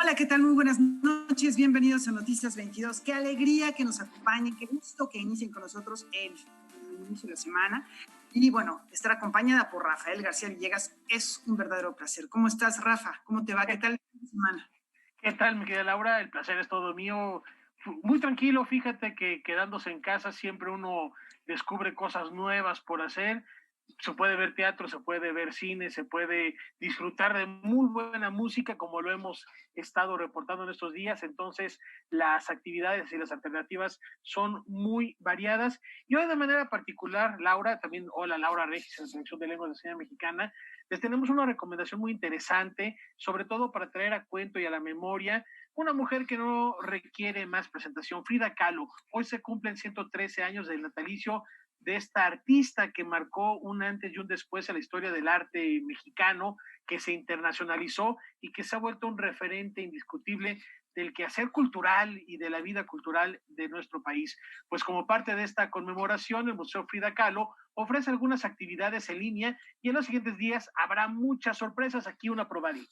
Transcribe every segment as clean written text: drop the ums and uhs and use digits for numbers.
Hola, ¿qué tal? Muy buenas noches, bienvenidos a Noticias 22. Qué alegría que nos acompañen, qué gusto que inicien con nosotros el inicio de la semana. Y bueno, estar acompañada por Rafael García Villegas es un verdadero placer. ¿Cómo estás, Rafa? ¿Cómo te va? ¿Qué tal la semana? ¿Qué tal, mi querida Laura? El placer es todo mío. Muy tranquilo, fíjate que quedándose en casa siempre uno descubre cosas nuevas por hacer. Se puede ver teatro, se puede ver cine, se puede disfrutar de muy buena música, como lo hemos estado reportando en estos días. Entonces, las actividades y las alternativas son muy variadas. Y hoy, de manera particular, Laura, también, hola, Laura Regis, en la Selección de Lenguas de Señas Mexicana, les tenemos una recomendación muy interesante, sobre todo para traer a cuento y a la memoria una mujer que no requiere más presentación, Frida Kahlo. Hoy se cumplen 113 años del natalicio de esta artista que marcó un antes y un después en la historia del arte mexicano, que se internacionalizó y que se ha vuelto un referente indiscutible del quehacer cultural y de la vida cultural de nuestro país. Pues como parte de esta conmemoración, el Museo Frida Kahlo ofrece algunas actividades en línea y en los siguientes días habrá muchas sorpresas. Aquí una probadita.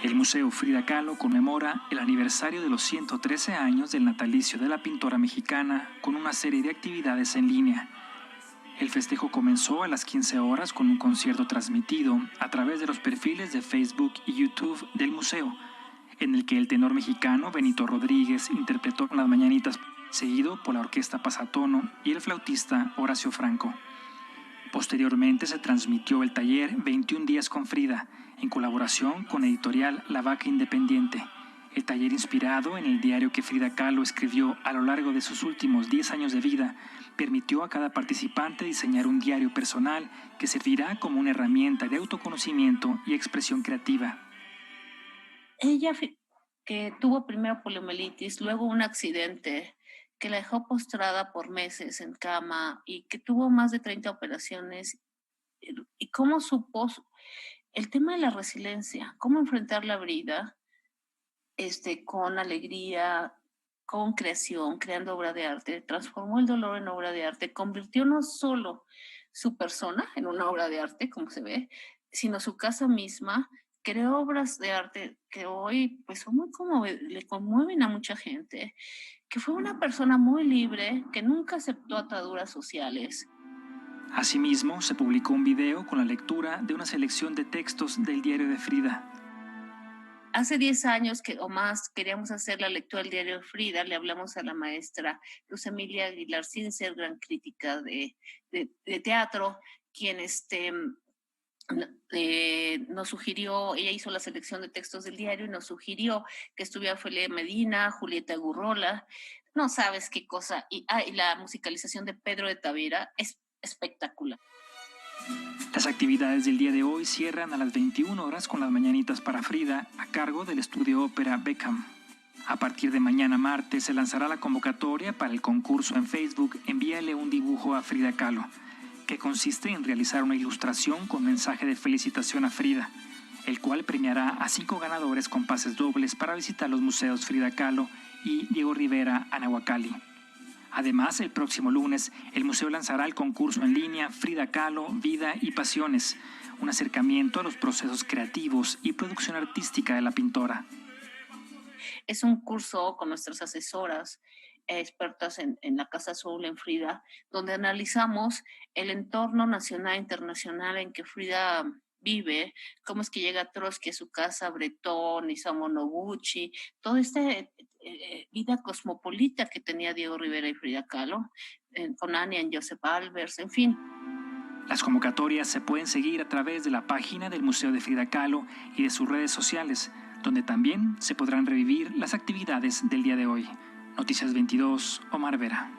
El Museo Frida Kahlo conmemora el aniversario de los 113 años del natalicio de la pintora mexicana con una serie de actividades en línea. El festejo comenzó a las 15 horas con un concierto transmitido a través de los perfiles de Facebook y YouTube del museo, en el que el tenor mexicano Benito Rodríguez interpretó las mañanitas, seguido por la orquesta Pasatono y el flautista Horacio Franco. Posteriormente se transmitió el taller 21 días con Frida, en colaboración con editorial La Vaca Independiente. El taller, inspirado en el diario que Frida Kahlo escribió a lo largo de sus últimos 10 años de vida, permitió a cada participante diseñar un diario personal que servirá como una herramienta de autoconocimiento y expresión creativa. Ella que tuvo primero poliomielitis, luego un accidente que la dejó postrada por meses en cama y que tuvo más de 30 operaciones, y cómo supo el tema de la resiliencia, cómo enfrentar la vida con alegría, con creación, creando obra de arte, transformó el dolor en obra de arte, convirtió no solo su persona en una obra de arte, como se ve, sino su casa misma, creó obras de arte que hoy pues son le conmueven a mucha gente, que fue una persona muy libre, que nunca aceptó ataduras sociales. Asimismo, se publicó un video con la lectura de una selección de textos del diario de Frida. Hace 10 años o más queríamos hacer la lectura del diario de Frida, le hablamos a la maestra Luz Emilia Aguilar Sincer, gran crítica de teatro, quien nos sugirió, ella hizo la selección de textos del diario y nos sugirió que estuviera Felia Medina, Julieta Gurrola, no sabes qué cosa, y la musicalización de Pedro de Tavera es espectacular. Las actividades del día de hoy cierran a las 21 horas con las mañanitas para Frida a cargo del estudio ópera Beckham. A partir de mañana martes se lanzará la convocatoria para el concurso en Facebook Envíale un dibujo a Frida Kahlo, que consiste en realizar una ilustración con mensaje de felicitación a Frida, el cual premiará a 5 ganadores con pases dobles para visitar los museos Frida Kahlo y Diego Rivera Anahuacalli. Además, el próximo lunes, el museo lanzará el concurso en línea Frida Kahlo, Vida y Pasiones, un acercamiento a los procesos creativos y producción artística de la pintora. Es un curso con nuestras asesoras, expertas en la Casa Azul, en Frida, donde analizamos el entorno nacional e internacional en que Frida vive, cómo es que llega Trotsky a su casa, Bretón, Isamu Noguchi, toda esta vida cosmopolita que tenía Diego Rivera y Frida Kahlo, con Ania y Joseph Albers, en fin. Las convocatorias se pueden seguir a través de la página del Museo de Frida Kahlo y de sus redes sociales, donde también se podrán revivir las actividades del día de hoy. Noticias 22, Omar Vera.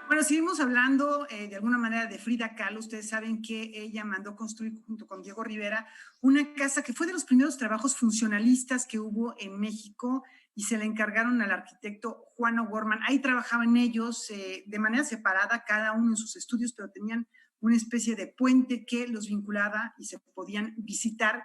Bueno, seguimos hablando de alguna manera de Frida Kahlo. Ustedes saben que ella mandó construir junto con Diego Rivera una casa que fue de los primeros trabajos funcionalistas que hubo en México y se la encargaron al arquitecto Juan O'Gorman. Ahí trabajaban ellos de manera separada, cada uno en sus estudios, pero tenían una especie de puente que los vinculaba y se podían visitar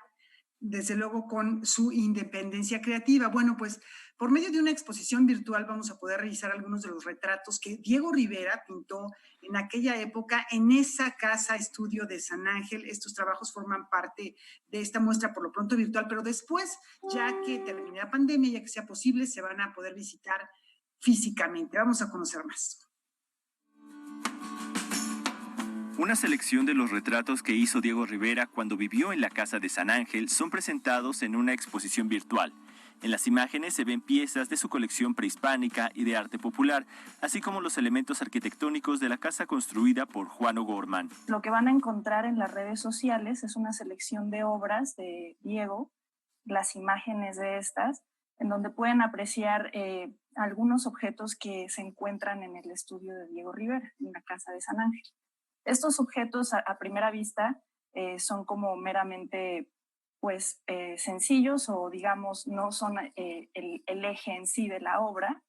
desde luego con su independencia creativa. Bueno, pues por medio de una exposición virtual vamos a poder revisar algunos de los retratos que Diego Rivera pintó en aquella época en esa casa estudio de San Ángel. Estos trabajos forman parte de esta muestra por lo pronto virtual, pero después, ya que termine la pandemia, ya que sea posible, se van a poder visitar físicamente. Vamos a conocer más. Una selección de los retratos que hizo Diego Rivera cuando vivió en la casa de San Ángel son presentados en una exposición virtual. En las imágenes se ven piezas de su colección prehispánica y de arte popular, así como los elementos arquitectónicos de la casa construida por Juan O'Gorman. Lo que van a encontrar en las redes sociales es una selección de obras de Diego, las imágenes de estas, en donde pueden apreciar algunos objetos que se encuentran en el estudio de Diego Rivera, en la casa de San Ángel. Estos objetos a primera vista son como meramente pues, sencillos o digamos no son el eje en sí de la obra,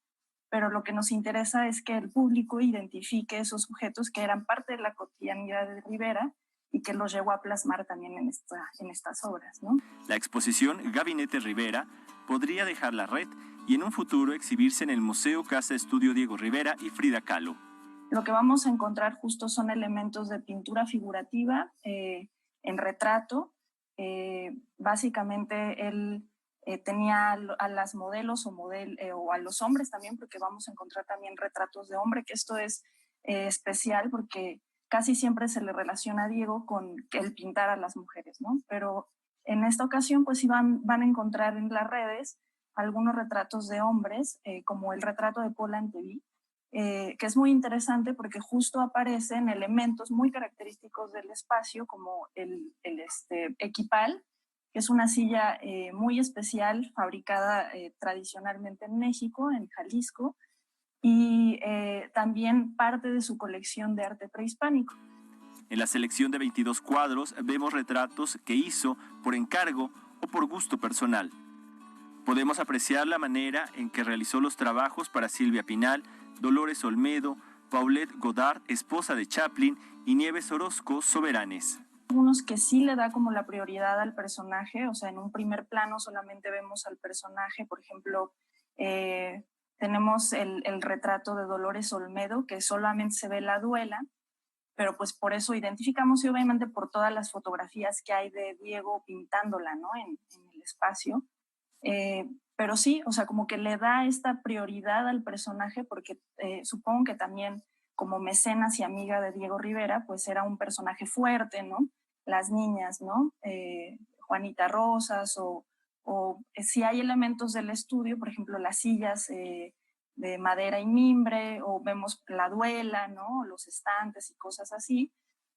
pero lo que nos interesa es que el público identifique esos objetos que eran parte de la cotidianidad de Rivera y que los llevó a plasmar también en estas obras, ¿no? La exposición Gabinete Rivera podría dejar la red y en un futuro exhibirse en el Museo Casa Estudio Diego Rivera y Frida Kahlo. Lo que vamos a encontrar justo son elementos de pintura figurativa en retrato. Básicamente él tenía a las modelos o a los hombres también, porque vamos a encontrar también retratos de hombre, que esto es especial porque casi siempre se le relaciona a Diego con el pintar a las mujeres, ¿no? Pero en esta ocasión pues sí van a encontrar en las redes algunos retratos de hombres, como el retrato de Paul Anthony, que es muy interesante porque justo aparecen elementos muy característicos del espacio, como el equipal, que es una silla muy especial, fabricada tradicionalmente en México, en Jalisco, y también parte de su colección de arte prehispánico. En la selección de 22 cuadros vemos retratos que hizo por encargo o por gusto personal. Podemos apreciar la manera en que realizó los trabajos para Silvia Pinal, Dolores Olmedo, Paulette Goddard, esposa de Chaplin, y Nieves Orozco, Soberanes. Algunos que sí le da como la prioridad al personaje, o sea, en un primer plano solamente vemos al personaje, por ejemplo, tenemos el retrato de Dolores Olmedo, que solamente se ve la duela, pero pues por eso identificamos y obviamente por todas las fotografías que hay de Diego pintándola, ¿no? en el espacio. Pero sí, o sea, como que le da esta prioridad al personaje porque supongo que también como mecenas y amiga de Diego Rivera, pues era un personaje fuerte, ¿no? Las niñas, ¿no? Juanita Rosas o si hay elementos del estudio, por ejemplo, las sillas de madera y mimbre, o vemos la duela, ¿no? Los estantes y cosas así,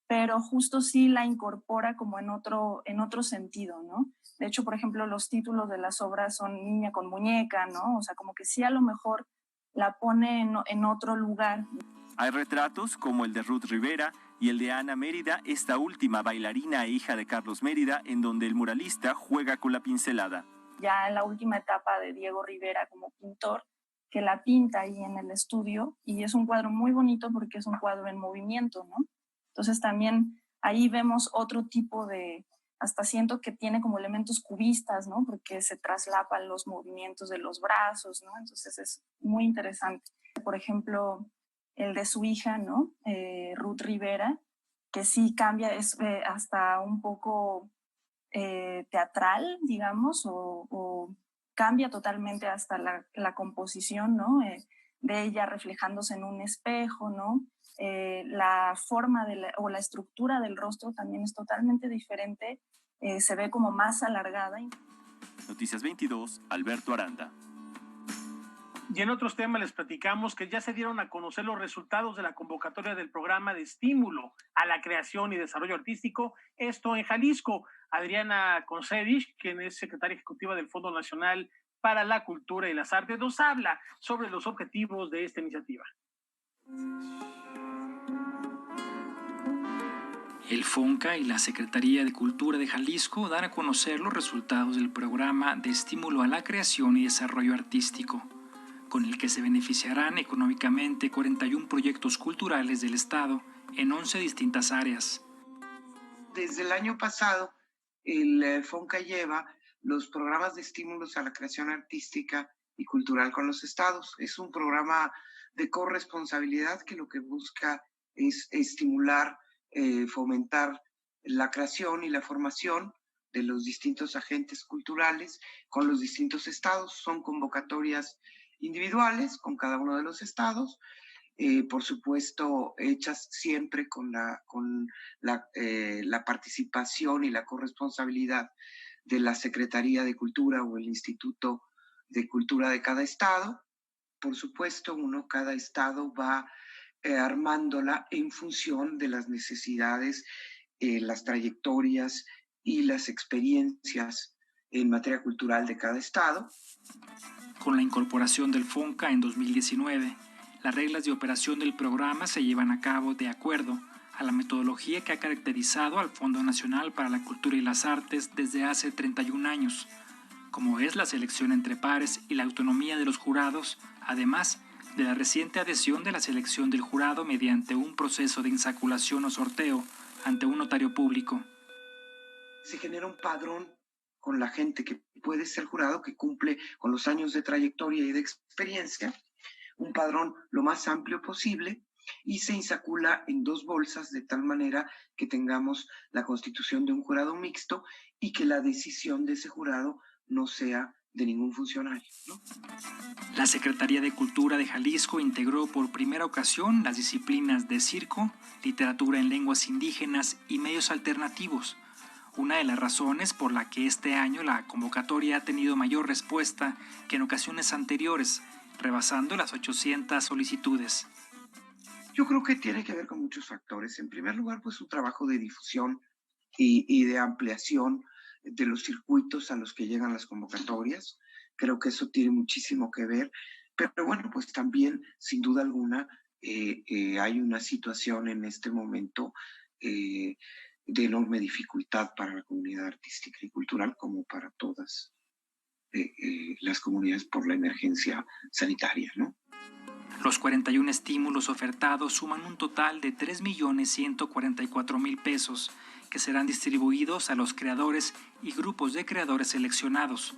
pero justo sí la incorpora como en otro sentido, ¿no? De hecho, por ejemplo, los títulos de las obras son Niña con muñeca, ¿no? O sea, como que sí a lo mejor la pone en otro lugar. Hay retratos como el de Ruth Rivera y el de Ana Mérida, esta última bailarina e hija de Carlos Mérida, en donde el muralista juega con la pincelada. Ya en la última etapa de Diego Rivera como pintor, que la pinta ahí en el estudio, y es un cuadro muy bonito porque es un cuadro en movimiento, ¿no? Entonces también ahí vemos otro tipo de, hasta siento que tiene como elementos cubistas, ¿no? Porque se traslapan los movimientos de los brazos, ¿no? Entonces es muy interesante. Por ejemplo, el de su hija, ¿no? Ruth Rivera, que sí cambia, es hasta un poco teatral, digamos, o cambia totalmente hasta la composición, ¿no? De ella reflejándose en un espejo, ¿no? La forma o la estructura del rostro también es totalmente diferente, se ve como más alargada. Noticias 22, Alberto Aranda. Y en otros temas les platicamos que ya se dieron a conocer los resultados de la convocatoria del programa de estímulo a la creación y desarrollo artístico, esto en Jalisco. Adriana Concedich, quien es secretaria ejecutiva del Fondo Nacional para la Cultura y las Artes, nos habla sobre los objetivos de esta iniciativa. El FONCA y la Secretaría de Cultura de Jalisco dan a conocer los resultados del programa de estímulo a la creación y desarrollo artístico, con el que se beneficiarán económicamente 41 proyectos culturales del Estado en 11 distintas áreas. Desde el año pasado el FONCA lleva los programas de estímulos a la creación artística y cultural con los estados. Es un programa de corresponsabilidad que lo que busca es estimular, fomentar la creación y la formación de los distintos agentes culturales con los distintos estados. Son convocatorias individuales con cada uno de los estados, por supuesto hechas siempre con la participación y la corresponsabilidad de la Secretaría de Cultura o el Instituto de Cultura de cada estado. Por supuesto, cada estado va armándola en función de las necesidades, las trayectorias y las experiencias en materia cultural de cada estado. Con la incorporación del FONCA en 2019, las reglas de operación del programa se llevan a cabo de acuerdo a la metodología que ha caracterizado al Fondo Nacional para la Cultura y las Artes desde hace 31 años, como es la selección entre pares y la autonomía de los jurados, además de la reciente adhesión de la selección del jurado mediante un proceso de insaculación o sorteo ante un notario público. Se genera un padrón con la gente que puede ser jurado, que cumple con los años de trayectoria y de experiencia, un padrón lo más amplio posible, y se insacula en 2 bolsas de tal manera que tengamos la constitución de un jurado mixto y que la decisión de ese jurado no sea de ningún funcionario, ¿no? La Secretaría de Cultura de Jalisco integró por primera ocasión las disciplinas de circo, literatura en lenguas indígenas y medios alternativos, una de las razones por la que este año la convocatoria ha tenido mayor respuesta que en ocasiones anteriores, rebasando las 800 solicitudes. Yo creo que tiene que ver con muchos factores. En primer lugar, pues un trabajo de difusión y de ampliación de los circuitos a los que llegan las convocatorias. Creo que eso tiene muchísimo que ver. Pero bueno, pues también, sin duda alguna, hay una situación en este momento de enorme dificultad para la comunidad artística y cultural, como para todas las comunidades por la emergencia sanitaria, ¿no? Los 41 estímulos ofertados suman un total de 3.144.000 pesos que serán distribuidos a los creadores y grupos de creadores seleccionados.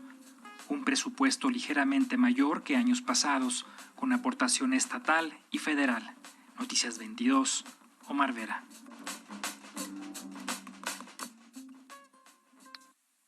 Un presupuesto ligeramente mayor que años pasados, con aportación estatal y federal. Noticias 22, Omar Vera.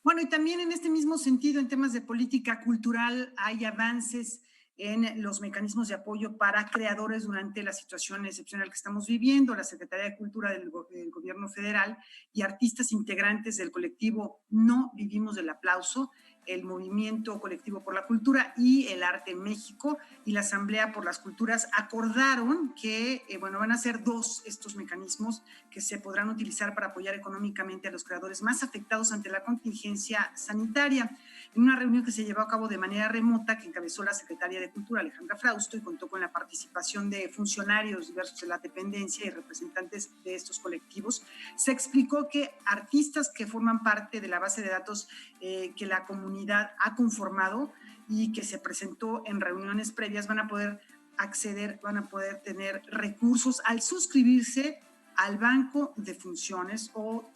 Bueno, y también en este mismo sentido, en temas de política cultural, hay avances en los mecanismos de apoyo para creadores durante la situación excepcional que estamos viviendo. La Secretaría de Cultura del Gobierno Federal y artistas integrantes del colectivo No Vivimos del Aplauso, el Movimiento Colectivo por la Cultura y el Arte en México y la Asamblea por las Culturas acordaron que van a ser 2 estos mecanismos que se podrán utilizar para apoyar económicamente a los creadores más afectados ante la contingencia sanitaria. En una reunión que se llevó a cabo de manera remota, que encabezó la Secretaria de Cultura, Alejandra Frausto, y contó con la participación de funcionarios diversos de la dependencia y representantes de estos colectivos, se explicó que artistas que forman parte de la base de datos que la comunidad ha conformado y que se presentó en reuniones previas van a poder acceder, van a poder tener recursos al suscribirse al banco de funciones o,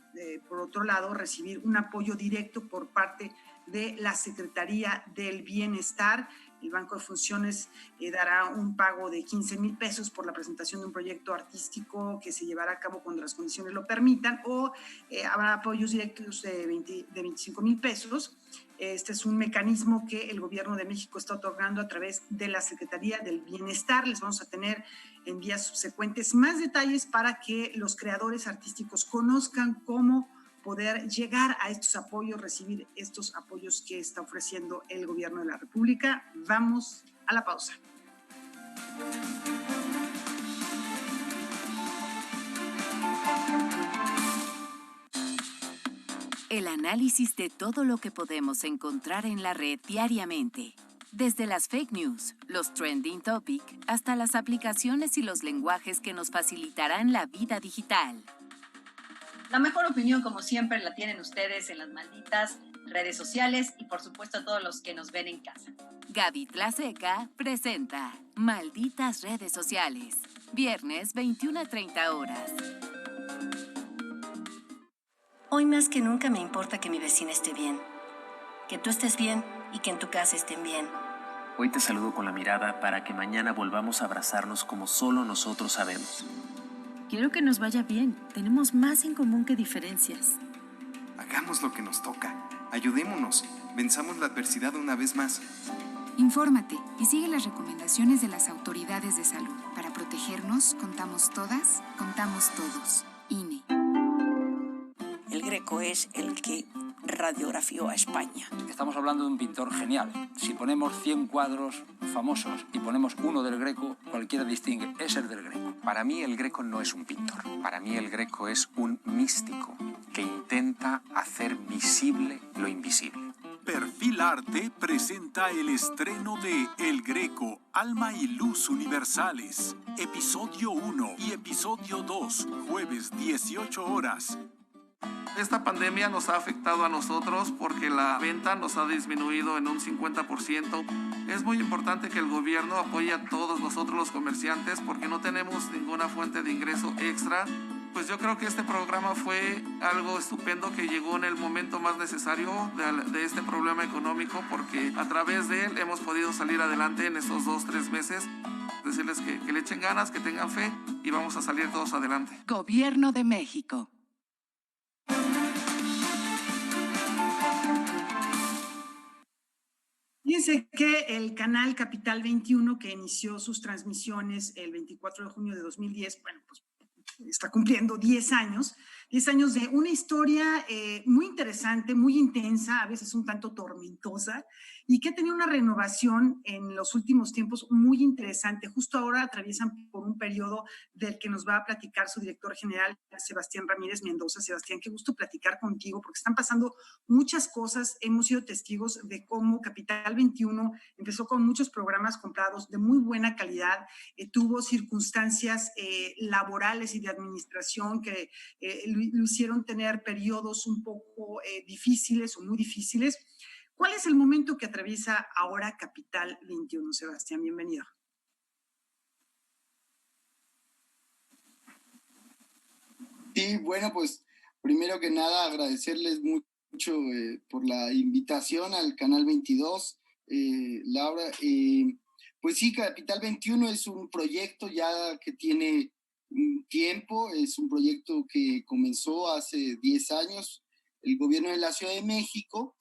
por otro lado, recibir un apoyo directo por parte de la Secretaría del Bienestar. El Banco de Funciones dará un pago de 15,000 pesos por la presentación de un proyecto artístico que se llevará a cabo cuando las condiciones lo permitan, o habrá apoyos directos de 25,000 pesos. Este es un mecanismo que el Gobierno de México está otorgando a través de la Secretaría del Bienestar. Les vamos a tener en días subsecuentes más detalles para que los creadores artísticos conozcan cómo poder llegar a estos apoyos, recibir estos apoyos que está ofreciendo el Gobierno de la República. Vamos a la pausa. El análisis de todo lo que podemos encontrar en la red diariamente. Desde las fake news, los trending topics, hasta las aplicaciones y los lenguajes que nos facilitarán la vida digital. La mejor opinión, como siempre, la tienen ustedes en las malditas redes sociales y, por supuesto, a todos los que nos ven en casa. Gaby Tlaseca presenta Malditas Redes Sociales. Viernes, 21 a 30 horas. Hoy más que nunca me importa que mi vecina esté bien, que tú estés bien y que en tu casa estén bien. Hoy te saludo con la mirada para que mañana volvamos a abrazarnos como solo nosotros sabemos. Quiero que nos vaya bien. Tenemos más en común que diferencias. Hagamos lo que nos toca. Ayudémonos. Venzamos la adversidad una vez más. Infórmate y sigue las recomendaciones de las autoridades de salud. Para protegernos, contamos todas, contamos todos. INE. El Greco es el que radiografió a España. Estamos hablando de un pintor genial. Si ponemos 100 cuadros famosos y ponemos uno del Greco, cualquiera distingue, es el del Greco. Para mí el Greco no es un pintor. Para mí el Greco es un místico que intenta hacer visible lo invisible. Perfil Arte presenta el estreno de El Greco, Alma y Luz Universales, episodio 1 y episodio 2, jueves 18 horas. Esta pandemia nos ha afectado a nosotros porque la venta nos ha disminuido en un 50%. Es muy importante que el gobierno apoye a todos nosotros los comerciantes porque no tenemos ninguna fuente de ingreso extra. Pues yo creo que este programa fue algo estupendo que llegó en el momento más necesario de este problema económico, porque a través de él hemos podido salir adelante en estos 2-3 meses. Decirles que le echen ganas, que tengan fe y vamos a salir todos adelante. Gobierno de México. Fíjense que el canal Capital 21, que inició sus transmisiones el 24 de junio de 2010, bueno, pues está cumpliendo 10 años de una historia muy interesante, muy intensa, a veces un tanto tormentosa, y que ha tenido una renovación en los últimos tiempos muy interesante. Justo ahora atraviesan por un periodo del que nos va a platicar su director general, Sebastián Ramírez Mendoza. Sebastián, qué gusto platicar contigo, porque están pasando muchas cosas. Hemos sido testigos de cómo Capital 21 empezó con muchos programas comprados de muy buena calidad, tuvo circunstancias laborales y de administración que lo hicieron tener periodos un poco difíciles o muy difíciles. ¿Cuál es el momento que atraviesa ahora Capital 21, Sebastián? Bienvenido. Sí, bueno, pues primero que nada agradecerles mucho por la invitación al Canal 22, Laura. Pues sí, Capital 21 es un proyecto ya que tiene un tiempo, es un proyecto que comenzó hace 10 años, el gobierno de la Ciudad de México,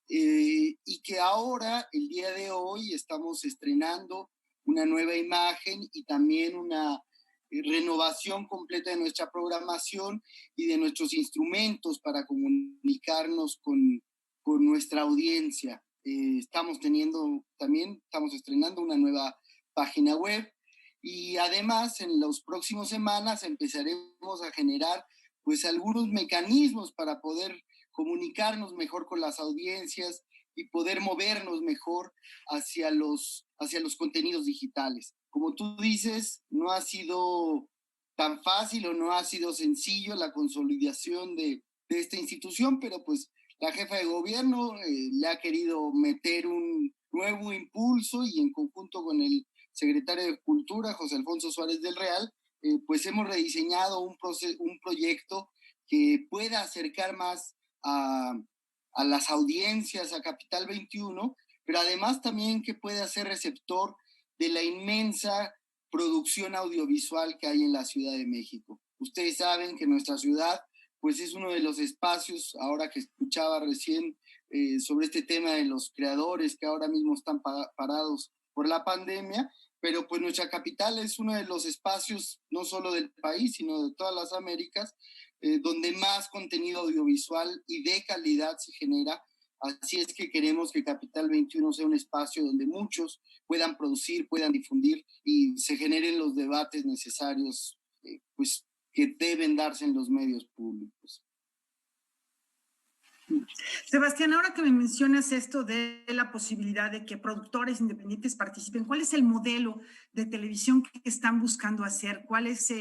y que ahora, el día de hoy, estamos estrenando una nueva imagen y también una renovación completa de nuestra programación y de nuestros instrumentos para comunicarnos con nuestra audiencia. Estamos estrenando una nueva página web y además en las próximas semanas empezaremos a generar pues algunos mecanismos para poder comunicarnos mejor con las audiencias y poder movernos mejor hacia los contenidos digitales. Como tú dices, no ha sido tan fácil o no ha sido sencillo la consolidación de esta institución, pero pues la jefa de gobierno le ha querido meter un nuevo impulso y en conjunto con el secretario de Cultura, José Alfonso Suárez del Real, pues hemos rediseñado un proyecto que pueda acercar más a las audiencias, a Capital 21, pero además también que pueda ser receptor de la inmensa producción audiovisual que hay en la Ciudad de México. Ustedes saben que nuestra ciudad pues es uno de los espacios, ahora que escuchaba recién sobre este tema de los creadores que ahora mismo están parados por la pandemia, pero pues nuestra capital es uno de los espacios no solo del país, sino de todas las Américas, donde más contenido audiovisual y de calidad se genera. Así es que queremos que Capital 21 sea un espacio donde muchos puedan producir, puedan difundir y se generen los debates necesarios pues, que deben darse en los medios públicos. Sebastián, ahora que me mencionas esto de la posibilidad de que productores independientes participen, ¿cuál es el modelo de televisión que están buscando hacer? ¿Cuáles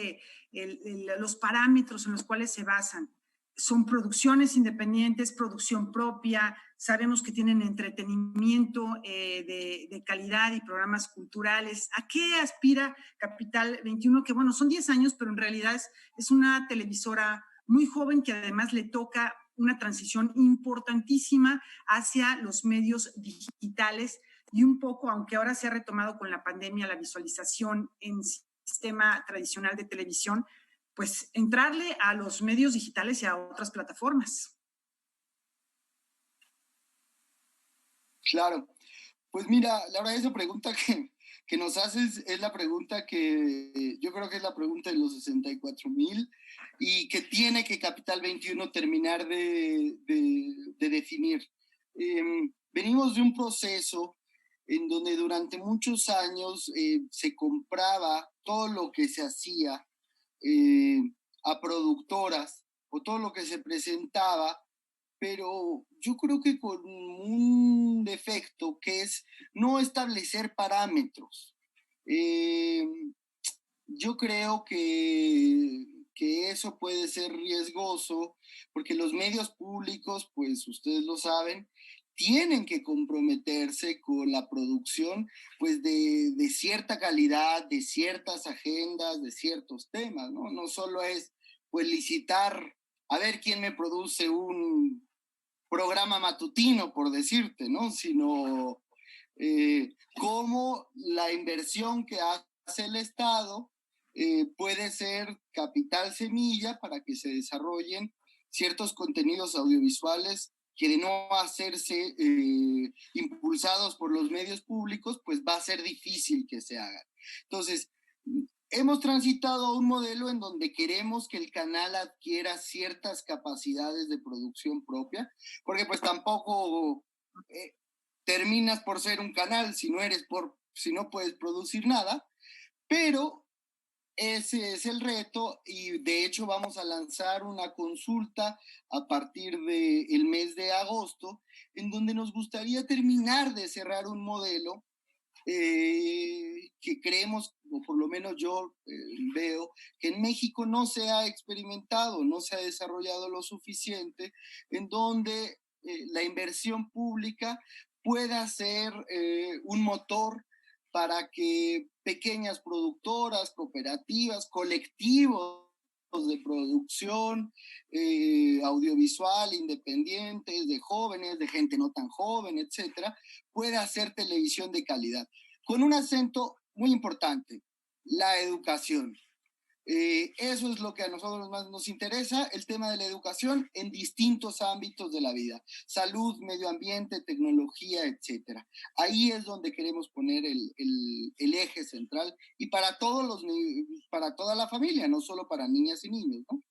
los parámetros en los cuales se basan? ¿Son producciones independientes, producción propia? Sabemos que tienen entretenimiento de calidad y programas culturales. ¿A qué aspira Capital 21? Que bueno, son 10 años, pero en realidad es una televisora muy joven que además le toca una transición importantísima hacia los medios digitales y un poco, aunque ahora se ha retomado con la pandemia la visualización en sistema tradicional de televisión, pues entrarle a los medios digitales y a otras plataformas. Claro. Pues mira, Laura, esa pregunta que nos haces es la pregunta que yo creo que es la pregunta de los 64,000 y que tiene que Capital 21 terminar de definir. Venimos de un proceso en donde durante muchos años se compraba todo lo que se hacía a productoras o todo lo que se presentaba, pero yo creo que con un defecto que es no establecer parámetros. Yo creo que eso puede ser riesgoso porque los medios públicos, pues ustedes lo saben, tienen que comprometerse con la producción pues de cierta calidad, de ciertas agendas, de ciertos temas, ¿no? No solo es pues licitar a ver quién me produce un programa matutino, por decirte, ¿no? Sino cómo la inversión que hace el Estado puede ser capital semilla para que se desarrollen ciertos contenidos audiovisuales que de no hacerse impulsados por los medios públicos, pues va a ser difícil que se hagan. Entonces, hemos transitado a un modelo en donde queremos que el canal adquiera ciertas capacidades de producción propia, porque pues tampoco terminas por ser un canal si no puedes producir nada, pero ese es el reto y de hecho vamos a lanzar una consulta a partir del mes de agosto en donde nos gustaría terminar de cerrar un modelo que creemos, o por lo menos yo veo, que en México no se ha experimentado, no se ha desarrollado lo suficiente, en donde la inversión pública pueda ser un motor para que pequeñas productoras, cooperativas, colectivos de producción audiovisual, independientes, de jóvenes, de gente no tan joven, etcétera, pueda hacer televisión de calidad. Con un acento muy importante, la educación. Eso es lo que a nosotros más nos interesa, el tema de la educación en distintos ámbitos de la vida, salud, medio ambiente, tecnología, etcétera. Ahí es donde queremos poner el eje central y para toda la familia, no solo para niñas y niños, ¿no?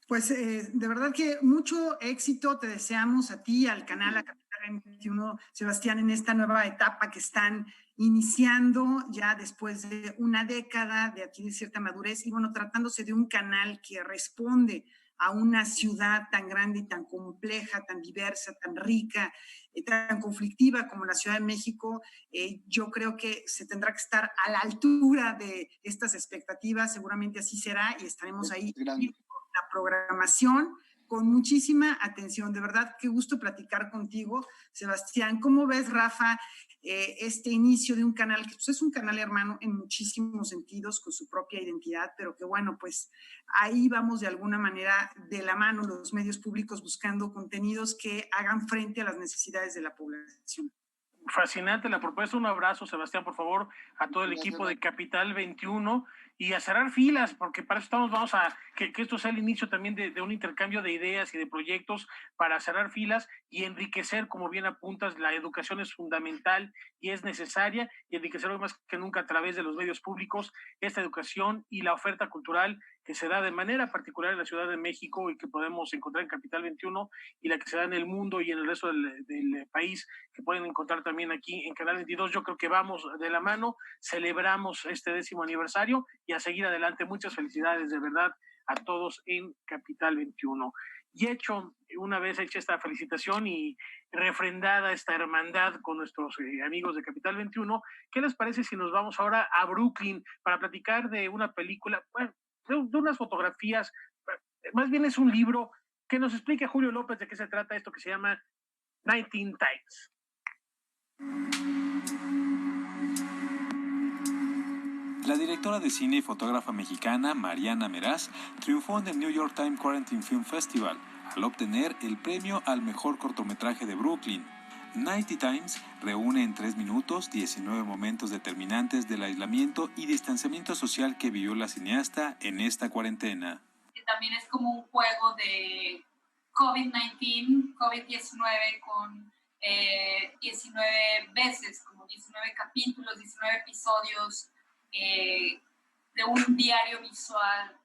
Pues de verdad que mucho éxito te deseamos a ti, al canal, a Capital 21, Sebastián, en esta nueva etapa que están iniciando ya después de una década de adquirir cierta madurez y bueno, tratándose de un canal que responde a una ciudad tan grande y tan compleja, tan diversa, tan rica, tan conflictiva como la Ciudad de México, yo creo que se tendrá que estar a la altura de estas expectativas, seguramente así será y estaremos ahí en la programación con muchísima atención. De verdad, qué gusto platicar contigo, Sebastián. ¿Cómo ves, Rafa, este inicio de un canal que pues, es un canal hermano en muchísimos sentidos, con su propia identidad, pero que bueno, pues ahí vamos de alguna manera de la mano los medios públicos buscando contenidos que hagan frente a las necesidades de la población? Fascinante la propuesta. Un abrazo, Sebastián, por favor, a todo el equipo de Capital 21 y a cerrar filas, porque para eso estamos, vamos a que esto sea el inicio también de un intercambio de ideas y de proyectos para cerrar filas y enriquecer, como bien apuntas, la educación es fundamental y es necesaria, y enriquecer hoy más que nunca a través de los medios públicos esta educación y la oferta cultural que se da de manera particular en la Ciudad de México y que podemos encontrar en Capital 21 y la que se da en el mundo y en el resto del país, que pueden encontrar también aquí en Canal 22. Yo creo que vamos de la mano, celebramos este 10º aniversario y a seguir adelante. Muchas felicidades de verdad a todos en Capital 21. Y una vez hecha esta felicitación y refrendada esta hermandad con nuestros amigos de Capital 21, ¿qué les parece si nos vamos ahora a Brooklyn para platicar de una película, bueno, de unas fotografías, más bien es un libro que nos explique Julio López de qué se trata esto que se llama 19 Times. La directora de cine y fotógrafa mexicana Mariana Meraz triunfó en el New York Times Quarantine Film Festival al obtener el premio al mejor cortometraje de Brooklyn. 90 Times reúne en 3 minutos 19 momentos determinantes del aislamiento y distanciamiento social que vivió la cineasta en esta cuarentena. También es como un juego de COVID-19 con 19 veces, como 19 capítulos, 19 episodios de un diario visual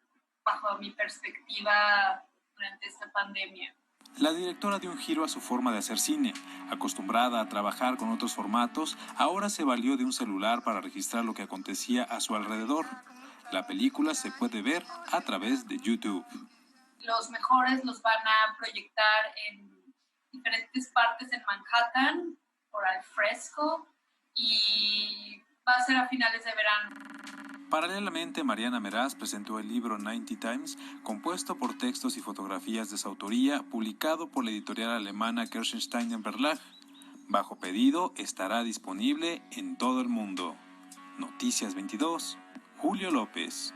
bajo mi perspectiva durante esta pandemia. La directora dio un giro a su forma de hacer cine. Acostumbrada a trabajar con otros formatos, ahora se valió de un celular para registrar lo que acontecía a su alrededor. La película se puede ver a través de YouTube. Los mejores los van a proyectar en diferentes partes en Manhattan, por al fresco, y va a ser a finales de verano. Paralelamente, Mariana Meraz presentó el libro 90 Times, compuesto por textos y fotografías de su autoría, publicado por la editorial alemana Kerstenstein Verlag. Bajo pedido, estará disponible en todo el mundo. Noticias 22, Julio López.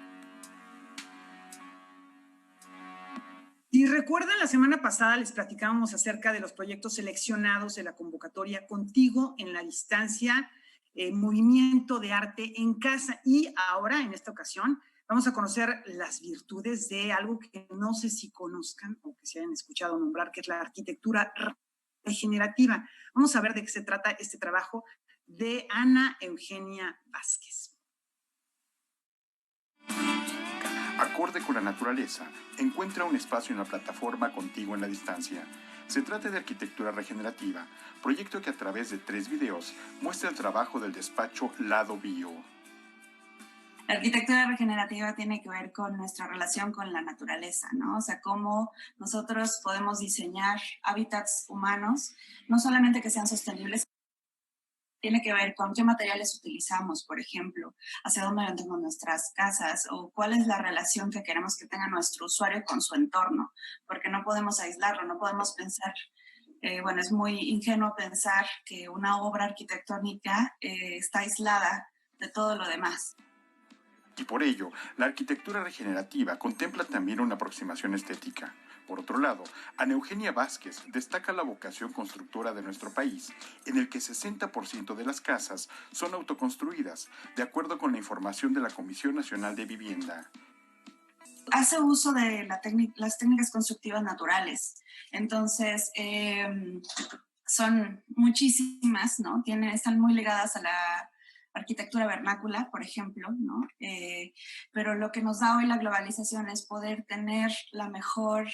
Y recuerdan, la semana pasada les platicábamos acerca de los proyectos seleccionados de la convocatoria Contigo en la Distancia, movimiento de arte en casa, y ahora en esta ocasión vamos a conocer las virtudes de algo que no sé si conozcan o que se hayan escuchado nombrar, que es la arquitectura regenerativa. Vamos a ver de qué se trata este trabajo de Ana Eugenia Vázquez. Acorde con la naturaleza, encuentra un espacio en la plataforma Contigo en la Distancia. Se trata de arquitectura regenerativa, proyecto que a través de 3 videos muestra el trabajo del despacho Lado Bio. La arquitectura regenerativa tiene que ver con nuestra relación con la naturaleza, ¿no? O sea, cómo nosotros podemos diseñar hábitats humanos, no solamente que sean sostenibles, tiene que ver con qué materiales utilizamos, por ejemplo, hacia dónde orientamos nuestras casas o cuál es la relación que queremos que tenga nuestro usuario con su entorno, porque no podemos aislarlo, no podemos pensar, es muy ingenuo pensar que una obra arquitectónica está aislada de todo lo demás. Y por ello, la arquitectura regenerativa contempla también una aproximación estética. Por otro lado, Ana Eugenia Vázquez destaca la vocación constructora de nuestro país, en el que 60% de las casas son autoconstruidas, de acuerdo con la información de la Comisión Nacional de Vivienda. Hace uso de las técnicas constructivas naturales. Entonces, son muchísimas, ¿no? Están muy ligadas a la arquitectura vernácula, por ejemplo, ¿no? Pero lo que nos da hoy la globalización es poder tener la mejor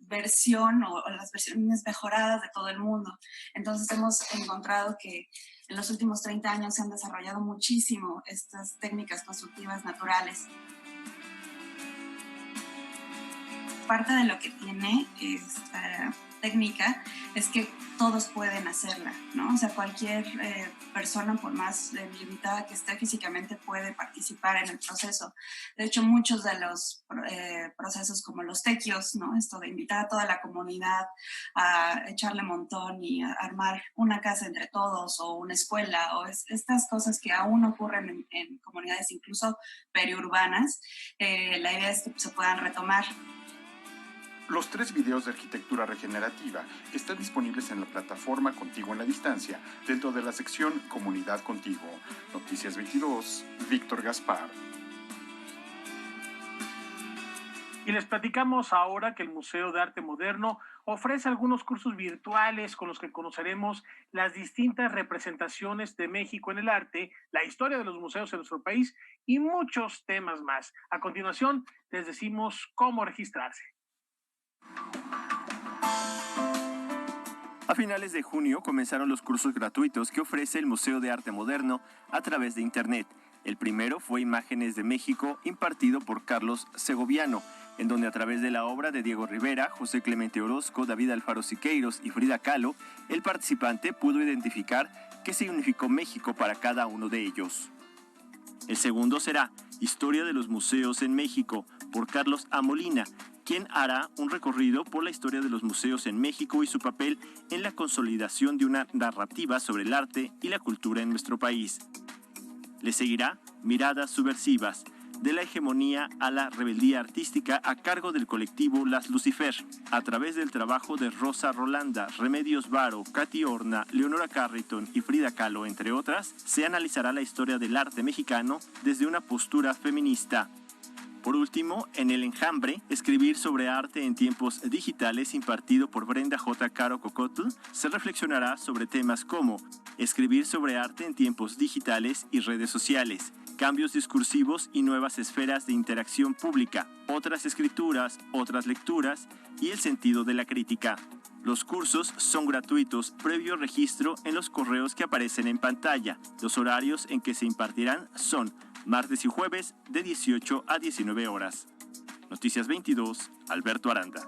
versión o las versiones mejoradas de todo el mundo. Entonces hemos encontrado que en los últimos 30 años se han desarrollado muchísimo estas técnicas constructivas naturales. Parte de lo que tiene esta técnica es que todos pueden hacerla, ¿no? O sea, cualquier persona, por más limitada que esté físicamente, puede participar en el proceso. De hecho, muchos de los procesos como los tequios, ¿no? Esto de invitar a toda la comunidad a echarle montón y a armar una casa entre todos o una escuela o estas cosas que aún ocurren en comunidades incluso periurbanas, la idea es que se puedan retomar. Los 3 videos de arquitectura regenerativa están disponibles en la plataforma Contigo en la Distancia, dentro de la sección Comunidad Contigo. Noticias 22, Víctor Gaspar. Y les platicamos ahora que el Museo de Arte Moderno ofrece algunos cursos virtuales con los que conoceremos las distintas representaciones de México en el arte, la historia de los museos en nuestro país y muchos temas más. A continuación, les decimos cómo registrarse. A finales de junio comenzaron los cursos gratuitos que ofrece el Museo de Arte Moderno a través de Internet. El primero fue Imágenes de México, impartido por Carlos Segoviano, en donde a través de la obra de Diego Rivera, José Clemente Orozco, David Alfaro Siqueiros y Frida Kahlo, el participante pudo identificar qué significó México para cada uno de ellos. El segundo será Historia de los Museos en México, por Carlos A. Molina, quien hará un recorrido por la historia de los museos en México y su papel en la consolidación de una narrativa sobre el arte y la cultura en nuestro país. Le seguirá Miradas Subversivas, de la hegemonía a la rebeldía artística, a cargo del colectivo Las Lucifer. A través del trabajo de Rosa Rolanda, Remedios Varo, Katy Horna, Leonora Carrington y Frida Kahlo, entre otras, se analizará la historia del arte mexicano desde una postura feminista. Por último, en El Enjambre, Escribir sobre arte en tiempos digitales, impartido por Brenda J. Caro Cocotl, se reflexionará sobre temas como escribir sobre arte en tiempos digitales y redes sociales, cambios discursivos y nuevas esferas de interacción pública, otras escrituras, otras lecturas y el sentido de la crítica. Los cursos son gratuitos, previo registro en los correos que aparecen en pantalla. Los horarios en que se impartirán son martes y jueves de 18 a 19 horas. Noticias 22, Alberto Aranda.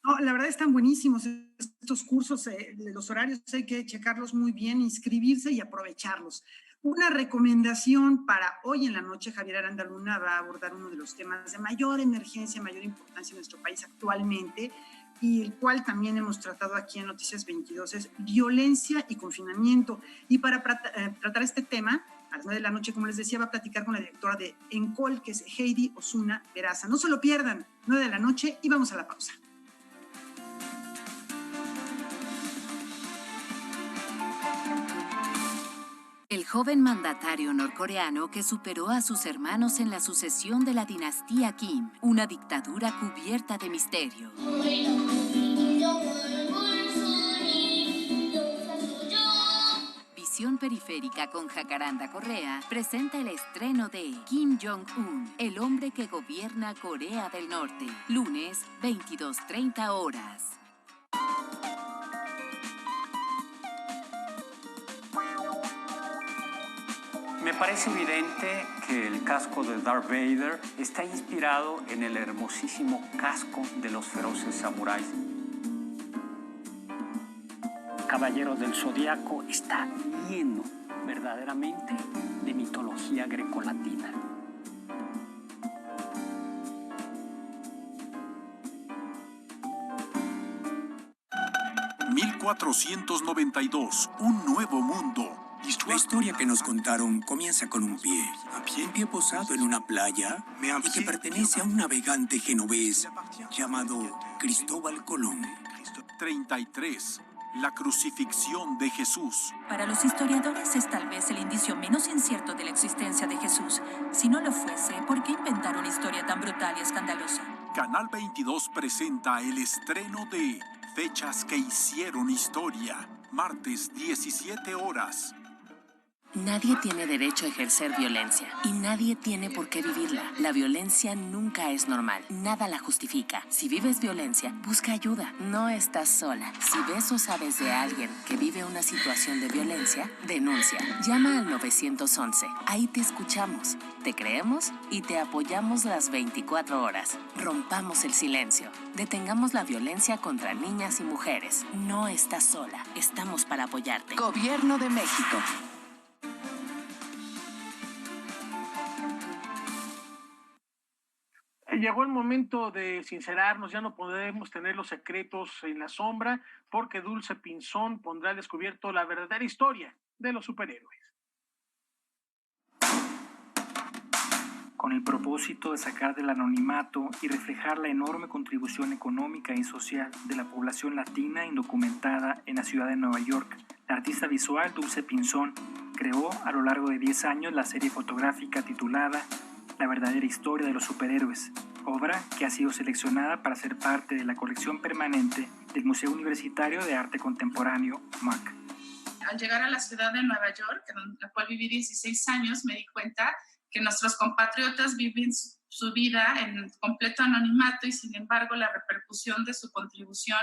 Oh, la verdad están buenísimos estos cursos, los horarios hay que checarlos muy bien, inscribirse y aprovecharlos. Una recomendación para hoy en la noche: Javier Aranda Luna va a abordar uno de los temas de mayor emergencia, mayor importancia en nuestro país actualmente, y el cual también hemos tratado aquí en Noticias 22, es violencia y confinamiento. Y para tratar este tema, a las 9 de la noche, como les decía, va a platicar con la directora de ENCOL, que es Heidi Osuna Peraza. No se lo pierdan, 9 de la noche, y vamos a la pausa. El joven mandatario norcoreano que superó a sus hermanos en la sucesión de la dinastía Kim, una dictadura cubierta de misterio. Visión Periférica con Jacaranda Correa presenta el estreno de Kim Jong-un, el hombre que gobierna Corea del Norte. Lunes, 22:30 horas. Me parece evidente que el casco de Darth Vader está inspirado en el hermosísimo casco de los feroces samuráis. Caballero del Zodiaco está lleno verdaderamente de mitología grecolatina. ...1492, un nuevo mundo. La historia que nos contaron comienza con un pie posado en una playa y que pertenece a un navegante genovés llamado Cristóbal Colón. 33. La crucifixión de Jesús. Para los historiadores es tal vez el indicio menos incierto de la existencia de Jesús. Si no lo fuese, ¿por qué inventar una historia tan brutal y escandalosa? Canal 22 presenta el estreno de Fechas que hicieron historia. Martes, 17 horas. Nadie tiene derecho a ejercer violencia y nadie tiene por qué vivirla. La violencia nunca es normal, nada la justifica. Si vives violencia, busca ayuda, no estás sola. Si ves o sabes de alguien que vive una situación de violencia, denuncia. Llama al 911, ahí te escuchamos, te creemos y te apoyamos las 24 horas. Rompamos el silencio, detengamos la violencia contra niñas y mujeres. No estás sola, estamos para apoyarte. Gobierno de México. Llegó el momento de sincerarnos, ya no podemos tener los secretos en la sombra, porque Dulce Pinzón pondrá al descubierto la verdadera historia de los superhéroes. Con el propósito de sacar del anonimato y reflejar la enorme contribución económica y social de la población latina indocumentada en la ciudad de Nueva York, la artista visual Dulce Pinzón creó a lo largo de 10 años la serie fotográfica titulada La verdadera historia de los superhéroes, obra que ha sido seleccionada para ser parte de la colección permanente del Museo Universitario de Arte Contemporáneo, MUAC. Al llegar a la ciudad de Nueva York, en la cual viví 16 años, me di cuenta que nuestros compatriotas viven su vida en completo anonimato y sin embargo la repercusión de su contribución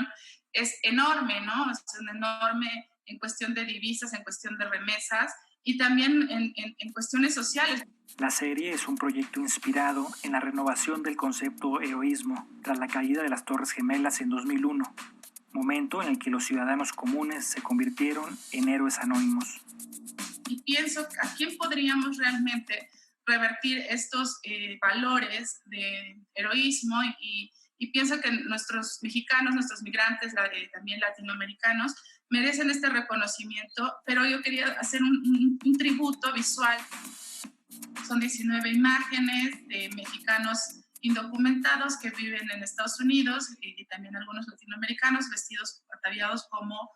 es enorme, ¿no? Es enorme en cuestión de divisas, en cuestión de remesas y también en cuestiones sociales. La serie es un proyecto inspirado en la renovación del concepto heroísmo tras la caída de las Torres Gemelas en 2001, momento en el que los ciudadanos comunes se convirtieron en héroes anónimos. Y pienso, ¿a quién podríamos realmente revertir estos valores de heroísmo? Y pienso que nuestros mexicanos, nuestros migrantes, también latinoamericanos, merecen este reconocimiento, pero yo quería hacer un tributo visual. Son 19 imágenes de mexicanos indocumentados que viven en Estados Unidos y también algunos latinoamericanos vestidos, ataviados como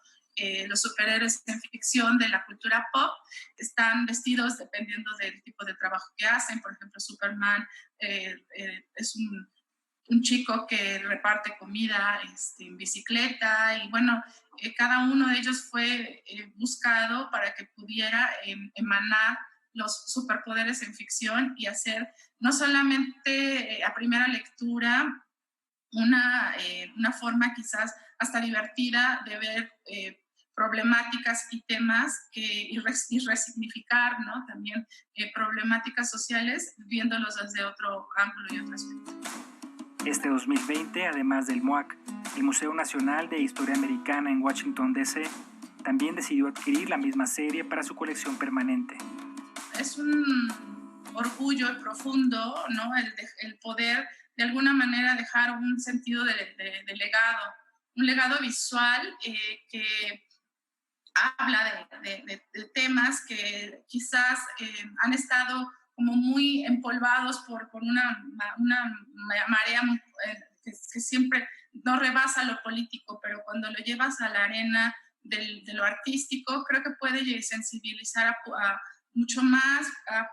los superhéroes en ficción de la cultura pop. Están vestidos dependiendo del tipo de trabajo que hacen. Por ejemplo, Superman es un chico que reparte comida en bicicleta, y bueno, cada uno de ellos fue buscado para que pudiera emanar los superpoderes en ficción y hacer no solamente a primera lectura una forma quizás hasta divertida de ver problemáticas y temas y resignificar, ¿no? También problemáticas sociales, viéndolos desde otro ángulo y otro aspecto. Este 2020, además del MUAC, el Museo Nacional de Historia Americana en Washington, D.C., también decidió adquirir la misma serie para su colección permanente. Es un orgullo profundo, ¿no? El poder de alguna manera dejar un sentido de legado, un legado visual que habla de temas que quizás han estado como muy empolvados por una marea que siempre no rebasa lo político, pero cuando lo llevas a la arena de lo artístico, creo que puede sensibilizar a mucho más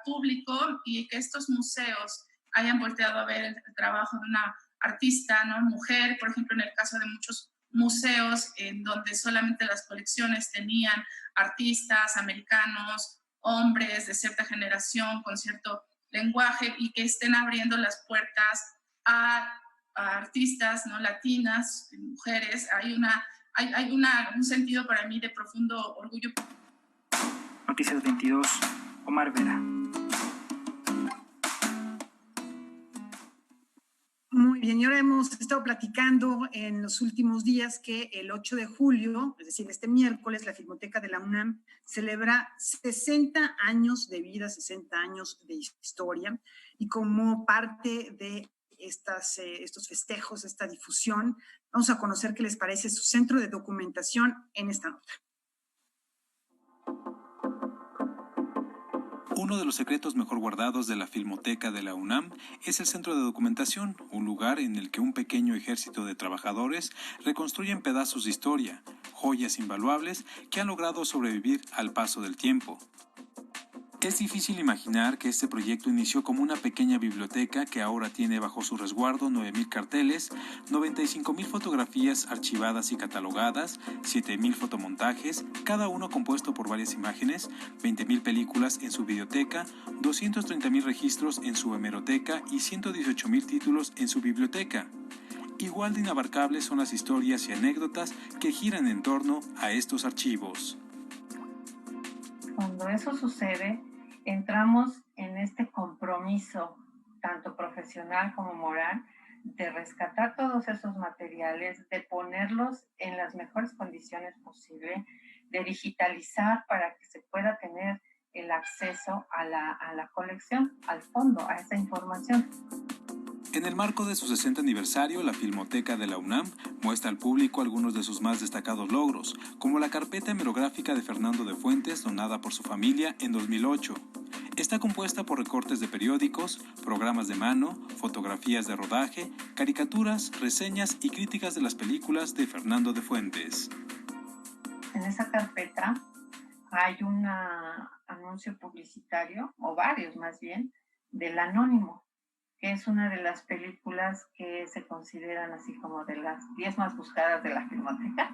público, y que estos museos hayan volteado a ver el trabajo de una artista, ¿no? Mujer, por ejemplo, en el caso de muchos museos en donde solamente las colecciones tenían artistas americanos, hombres de cierta generación con cierto lenguaje, y que estén abriendo las puertas a artistas, ¿no? Latinas, mujeres. Hay un sentido para mí de profundo orgullo. Noticias 22, Omar Vera. Muy bien, y ahora hemos estado platicando en los últimos días que el 8 de julio, es decir, este miércoles, la Filmoteca de la UNAM celebra 60 años de vida, 60 años de historia, y como parte de estos festejos, esta difusión, vamos a conocer qué les parece su centro de documentación en esta nota. Uno de los secretos mejor guardados de la Filmoteca de la UNAM es el Centro de Documentación, un lugar en el que un pequeño ejército de trabajadores reconstruyen pedazos de historia, joyas invaluables que han logrado sobrevivir al paso del tiempo. Es difícil imaginar que este proyecto inició como una pequeña biblioteca que ahora tiene bajo su resguardo 9,000 carteles, 95,000 fotografías archivadas y catalogadas, 7,000 fotomontajes, cada uno compuesto por varias imágenes, 20,000 películas en su videoteca, 230,000 registros en su hemeroteca y 118,000 títulos en su biblioteca. Igual de inabarcables son las historias y anécdotas que giran en torno a estos archivos. Cuando eso sucede, entramos en este compromiso, tanto profesional como moral, de rescatar todos esos materiales, de ponerlos en las mejores condiciones posibles, de digitalizar para que se pueda tener el acceso a la colección, al fondo, a esa información. En el marco de su 60 aniversario, la Filmoteca de la UNAM muestra al público algunos de sus más destacados logros, como la carpeta hemerográfica de Fernando de Fuentes, donada por su familia en 2008. Está compuesta por recortes de periódicos, programas de mano, fotografías de rodaje, caricaturas, reseñas y críticas de las películas de Fernando de Fuentes. En esa carpeta hay un anuncio publicitario, o varios más bien, del Anónimo, que es una de las películas que se consideran así como de las 10 más buscadas de la Filmoteca.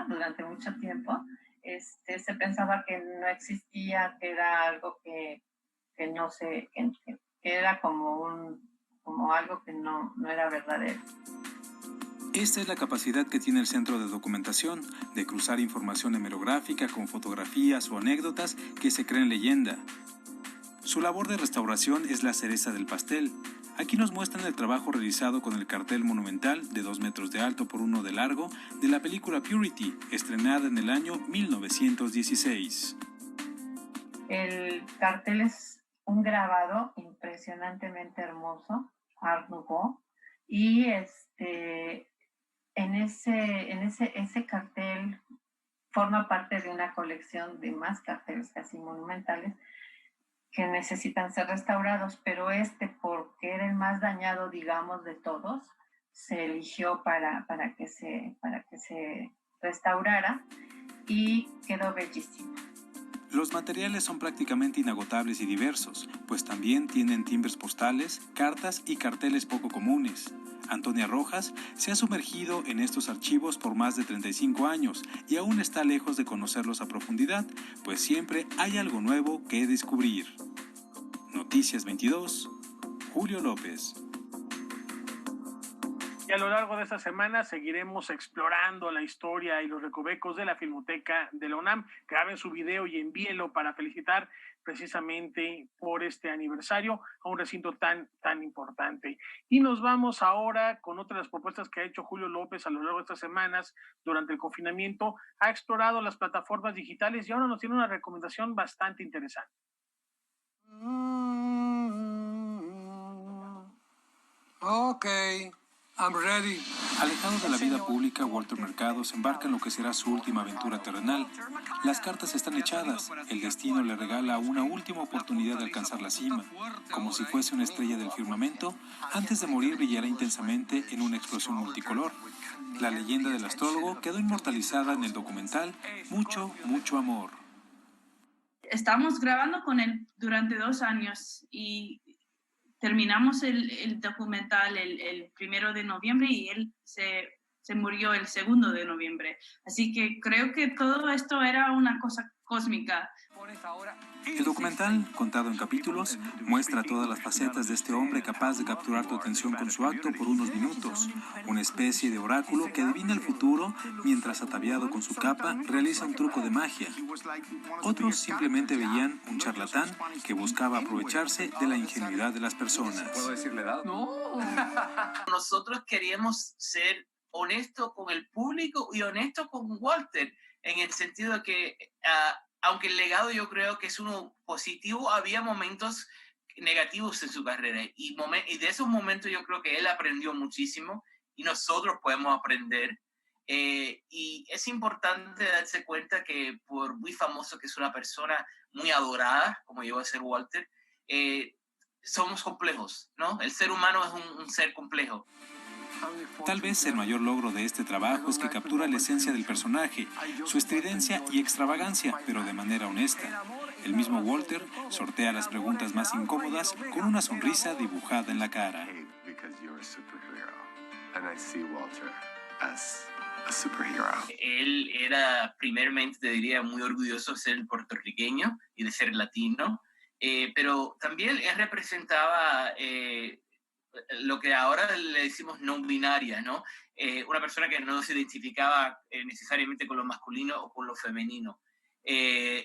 Durante mucho tiempo. Se pensaba que no existía, que era algo que no sé, que era como algo que no era verdadero. Esta es la capacidad que tiene el Centro de Documentación, de cruzar información hemerográfica con fotografías o anécdotas que se creen leyenda. Su labor de restauración es la cereza del pastel. Aquí nos muestran el trabajo realizado con el cartel monumental de 2 metros de alto por 1 de largo de la película Purity, estrenada en el año 1916. El cartel es un grabado impresionantemente hermoso, Art Nouveau, y en ese cartel forma parte de una colección de más carteles casi monumentales que necesitan ser restaurados, pero porque era el más dañado, digamos, de todos, se eligió para que se restaurara y quedó bellísimo. Los materiales son prácticamente inagotables y diversos, pues también tienen timbres postales, cartas y carteles poco comunes. Antonia Rojas se ha sumergido en estos archivos por más de 35 años y aún está lejos de conocerlos a profundidad, pues siempre hay algo nuevo que descubrir. Noticias 22, Julio López. Y a lo largo de esta semana seguiremos explorando la historia y los recovecos de la Filmoteca de la UNAM. Graben su video y envíenlo para felicitar precisamente por este aniversario a un recinto tan importante. Y nos vamos ahora con otra de las propuestas que ha hecho Julio López a lo largo de estas semanas durante el confinamiento. Ha explorado las plataformas digitales y ahora nos tiene una recomendación bastante interesante. Okay. I'm ready. Alejado de la vida pública, Walter Mercado se embarca en lo que será su última aventura terrenal. Las cartas están echadas, el destino le regala una última oportunidad de alcanzar la cima. Como si fuese una estrella del firmamento, antes de morir brillará intensamente en una explosión multicolor. La leyenda del astrólogo quedó inmortalizada en el documental Mucho, mucho amor. Estamos grabando con él durante 2 años y terminamos el documental el 1 de noviembre y él se murió el 2 de noviembre. Así que creo que todo esto era una cosa cósmica. El documental, contado en capítulos, muestra todas las facetas de este hombre capaz de capturar tu atención con su acto por unos minutos. Una especie de oráculo que adivina el futuro mientras, ataviado con su capa, realiza un truco de magia. Otros simplemente veían un charlatán que buscaba aprovecharse de la ingenuidad de las personas. ¿Puedo decirle edad? No. Nosotros queríamos ser honestos con el público y honestos con Walter, en el sentido de que aunque el legado yo creo que es uno positivo, había momentos negativos en su carrera y de esos momentos yo creo que él aprendió muchísimo y nosotros podemos aprender. Y es importante darse cuenta que por muy famoso que es una persona muy adorada, como llegó a ser Walter, somos complejos, ¿no? El ser humano es un ser complejo. Tal vez el mayor logro de este trabajo es que captura la esencia del personaje, su estridencia y extravagancia, pero de manera honesta. El mismo Walter sortea las preguntas más incómodas con una sonrisa dibujada en la cara. Él era, primeramente, te diría, muy orgulloso de ser puertorriqueño y de ser latino, pero también él representaba lo que ahora le decimos no binaria, ¿no? Una persona que no se identificaba necesariamente con lo masculino o con lo femenino.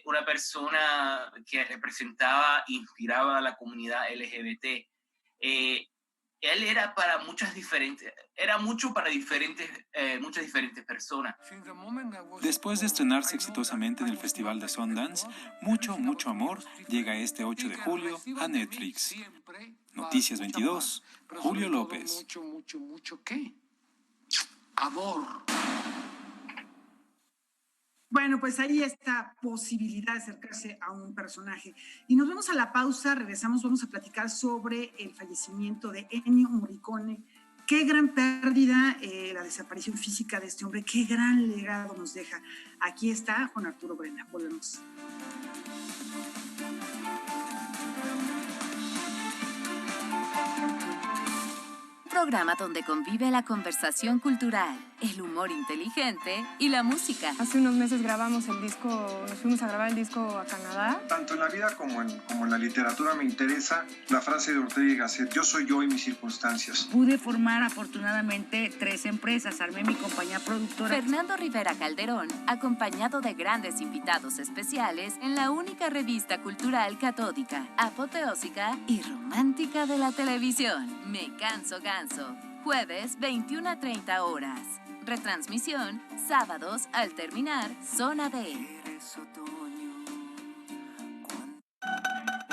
Una persona que representaba, inspiraba a la comunidad LGBT. Él era para muchas diferentes personas. Después de estrenarse exitosamente en el Festival de Sundance, Mucho, mucho amor llega este 8 de julio a Netflix. Noticias 22, Julio López. Mucho, ¿qué? Amor. Bueno, pues ahí está posibilidad de acercarse a un personaje. Y nos vamos a la pausa, regresamos, vamos a platicar sobre el fallecimiento de Ennio Morricone. Qué gran pérdida, la desaparición física de este hombre, qué gran legado nos deja. Aquí está Juan Arturo Brena, volvemos. Programa donde convive la conversación cultural, el humor inteligente y la música. Hace unos meses grabamos el disco, nos fuimos a grabar el disco a Canadá. Tanto en la vida como en la literatura me interesa la frase de Ortega y Gasset: yo soy yo y mis circunstancias. Pude formar afortunadamente 3 empresas, armé mi compañía productora. Fernando Rivera Calderón, acompañado de grandes invitados especiales en la única revista cultural catódica, apoteósica y romántica de la televisión. Me canso ganso. Jueves 21 a 30 horas. Retransmisión sábados al terminar Zona D.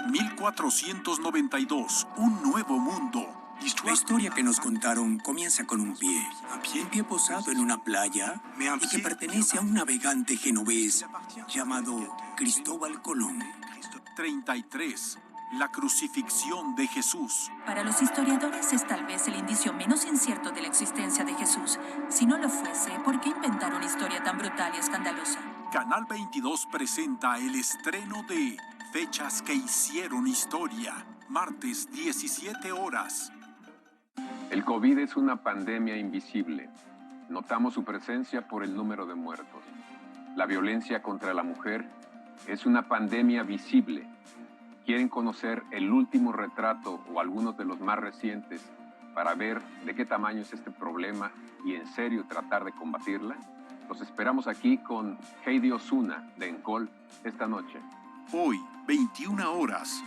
1492, un nuevo mundo. La historia que nos contaron comienza con un pie posado en una playa y que pertenece a un navegante genovés llamado Cristóbal Colón. 33. La crucifixión de Jesús. Para los historiadores es tal vez el indicio menos incierto de la existencia de Jesús. Si no lo fuese, ¿por qué inventar una historia tan brutal y escandalosa? Canal 22 presenta el estreno de Fechas que hicieron historia. Martes, 17 horas. El COVID es una pandemia invisible. Notamos su presencia por el número de muertos. La violencia contra la mujer es una pandemia visible. ¿Quieren conocer el último retrato o algunos de los más recientes para ver de qué tamaño es este problema y en serio tratar de combatirla? Los esperamos aquí con Heidi Osuna de Encol esta noche. Hoy, 21 horas.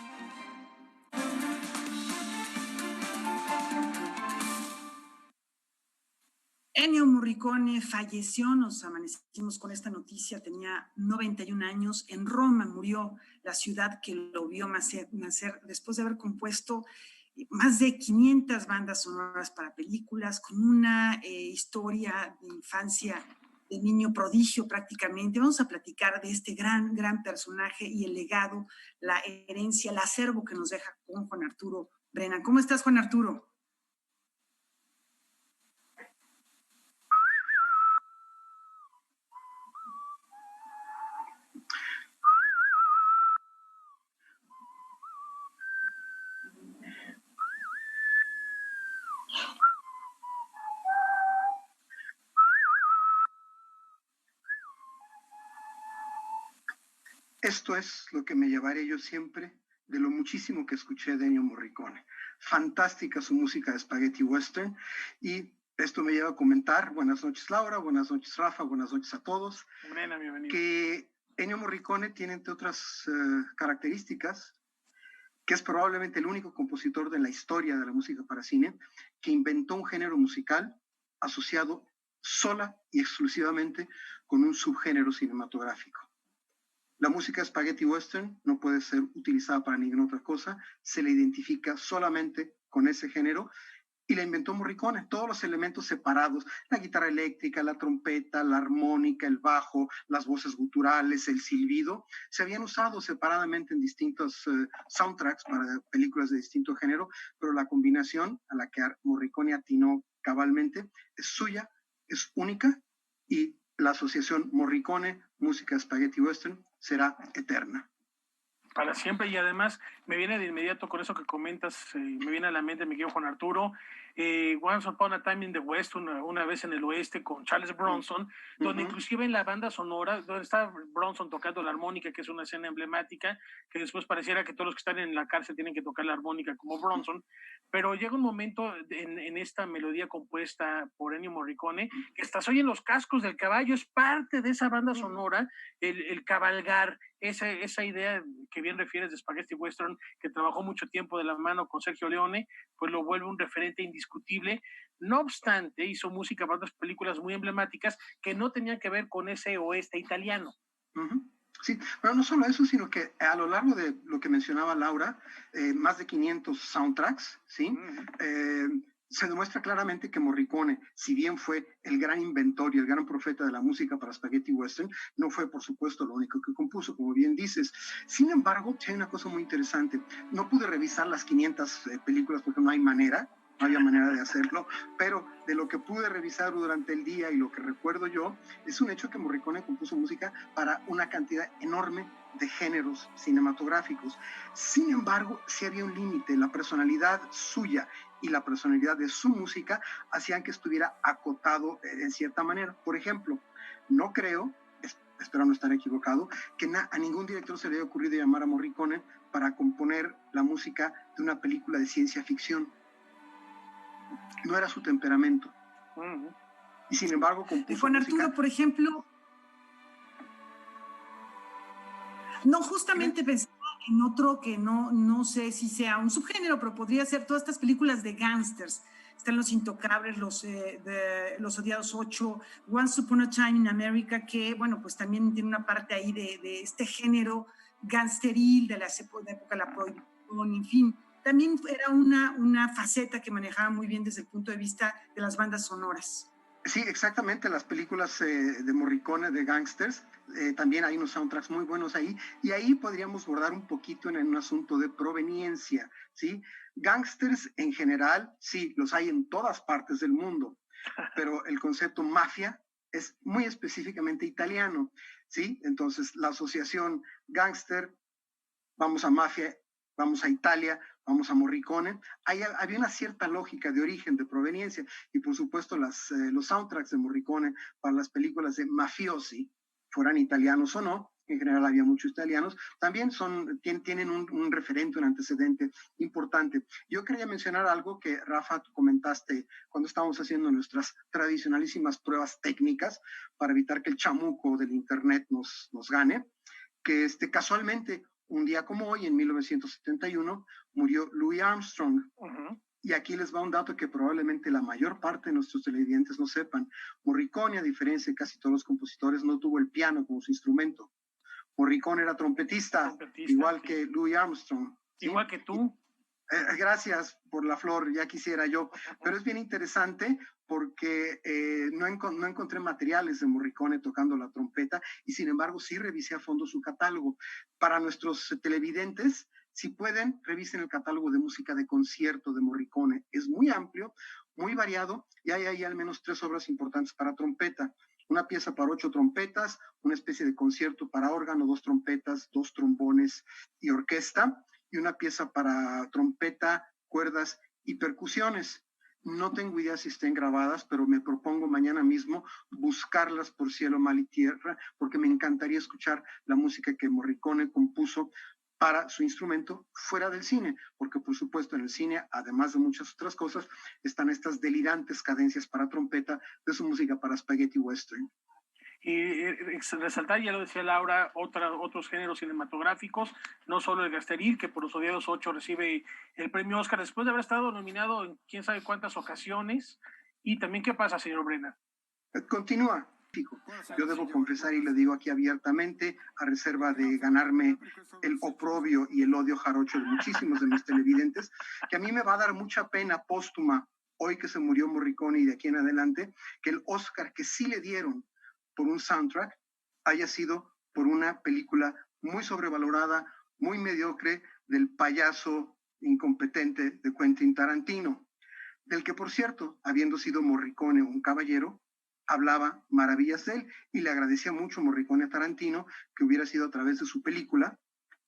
Ennio Morricone falleció, nos amanecimos con esta noticia, tenía 91 años, en Roma murió, la ciudad que lo vio nacer después de haber compuesto más de 500 bandas sonoras para películas, con una historia de infancia, de niño prodigio prácticamente. Vamos a platicar de este gran personaje y el legado, la herencia, el acervo que nos deja con Juan Arturo Brennan. ¿Cómo estás, Juan Arturo? Esto es lo que me llevaré yo siempre de lo muchísimo que escuché de Ennio Morricone. Fantástica su música de Spaghetti Western y esto me lleva a comentar, buenas noches Laura, buenas noches Rafa, buenas noches a todos, que Ennio Morricone tiene entre otras características que es probablemente el único compositor de la historia de la música para cine que inventó un género musical asociado sola y exclusivamente con un subgénero cinematográfico. La música Spaghetti Western no puede ser utilizada para ninguna otra cosa, se le identifica solamente con ese género y la inventó Morricone. Todos los elementos separados, la guitarra eléctrica, la trompeta, la armónica, el bajo, las voces guturales, el silbido, se habían usado separadamente en distintos soundtracks para películas de distinto género, pero la combinación a la que Morricone atinó cabalmente es suya, es única y la asociación Morricone, música Spaghetti Western, será eterna. Para siempre, y además me viene de inmediato con eso que comentas, me viene a la mente mi querido Juan Arturo, Once Upon a Time in the West, una vez en el oeste con Charles Bronson, donde inclusive en la banda sonora, donde está Bronson tocando la armónica, que es una escena emblemática, que después pareciera que todos los que están en la cárcel tienen que tocar la armónica como Bronson, pero llega un momento en esta melodía compuesta por Ennio Morricone, que hasta se oyen los cascos del caballo, es parte de esa banda sonora, el cabalgar, esa idea que bien refieres de Spaghetti Western, que trabajó mucho tiempo de la mano con Sergio Leone, pues lo vuelve un referente indiscutible. No obstante, hizo música para otras películas muy emblemáticas que no tenían que ver con ese oeste italiano. Sí, pero no solo eso, sino que a lo largo de lo que mencionaba Laura, más de 500 soundtracks, ¿sí? Se demuestra claramente que Morricone, si bien fue el gran inventor y el gran profeta de la música para Spaghetti Western, no fue, por supuesto, lo único que compuso, como bien dices. Sin embargo, hay una cosa muy interesante. No pude revisar las 500 películas porque no hay manera, no había manera de hacerlo, pero de lo que pude revisar durante el día y lo que recuerdo yo, es un hecho que Morricone compuso música para una cantidad enorme de géneros cinematográficos. Sin embargo, sí había un límite. La personalidad suya y la personalidad de su música hacían que estuviera acotado en cierta manera. Por ejemplo, no creo, espero no estar equivocado, que a ningún director se le haya ocurrido llamar a Morricone para componer la música de una película de ciencia ficción. No era su temperamento. Y sin embargo compuso Juan Arturo, música. Por ejemplo, no, justamente pensaba en otro que no sé si sea un subgénero, pero podría ser todas estas películas de gángsters. Están Los Intocables, Los Odiados 8, Once Upon a Time in America, que, bueno, pues también tiene una parte ahí de este género gangsteril de la época de la prohibición, en fin. también era una faceta que manejaba muy bien desde el punto de vista de las bandas sonoras. Sí, exactamente, las películas de Morricone, de Gangsters, también hay unos soundtracks muy buenos ahí, y ahí podríamos bordar un poquito en un asunto de proveniencia, ¿sí? Gangsters en general, sí, los hay en todas partes del mundo, pero el concepto mafia es muy específicamente italiano, ¿sí? Entonces, la asociación gangster, vamos a mafia, vamos a Italia, vamos a Morricone, había una cierta lógica de origen, de proveniencia, y por supuesto los soundtracks de Morricone para las películas de mafiosi, fueran italianos o no, en general había muchos italianos, también tienen un referente, un antecedente importante. Yo quería mencionar algo que, Rafa, tú comentaste cuando estábamos haciendo nuestras tradicionalísimas pruebas técnicas para evitar que el chamuco del internet nos gane, que casualmente, un día como hoy, en 1971, murió Louis Armstrong. Y aquí les va un dato que probablemente la mayor parte de nuestros televidentes no sepan. Morricone, a diferencia de casi todos los compositores, no tuvo el piano como su instrumento. Morricone era trompetista igual que Louis Armstrong. ¿Sí? Igual que tú. Gracias por la flor, ya quisiera yo. Pero es bien interesante porque no encontré materiales de Morricone tocando la trompeta y sin embargo sí revisé a fondo su catálogo. Para nuestros televidentes, si pueden, revisen el catálogo de música de concierto de Morricone. Es muy amplio, muy variado y hay ahí al menos 3 obras importantes para trompeta. Una pieza para 8 trompetas, una especie de concierto para órgano, 2 trompetas, 2 trombones y orquesta, y una pieza para trompeta, cuerdas y percusiones. No tengo idea si estén grabadas, pero me propongo mañana mismo buscarlas por cielo, mar y tierra, porque me encantaría escuchar la música que Morricone compuso para su instrumento fuera del cine, porque por supuesto en el cine, además de muchas otras cosas, están estas delirantes cadencias para trompeta de su música para spaghetti western. Y resaltar, ya lo decía Laura, otros géneros cinematográficos, no solo el Gasteril, que por Los Odiados 8 recibe el premio Oscar después de haber estado nominado en quién sabe cuántas ocasiones. Y también, ¿qué pasa, señor Brena? Continúa. Yo debo confesar, y lo digo aquí abiertamente, a reserva de ganarme el oprobio y el odio jarocho de muchísimos de mis televidentes, que a mí me va a dar mucha pena póstuma, hoy que se murió Morricone y de aquí en adelante, que el Oscar que sí le dieron por un soundtrack haya sido por una película muy sobrevalorada, muy mediocre, del payaso incompetente de Quentin Tarantino, del que, por cierto, habiendo sido Morricone un caballero, hablaba maravillas de él y le agradecía mucho Morricone a Tarantino que hubiera sido a través de su película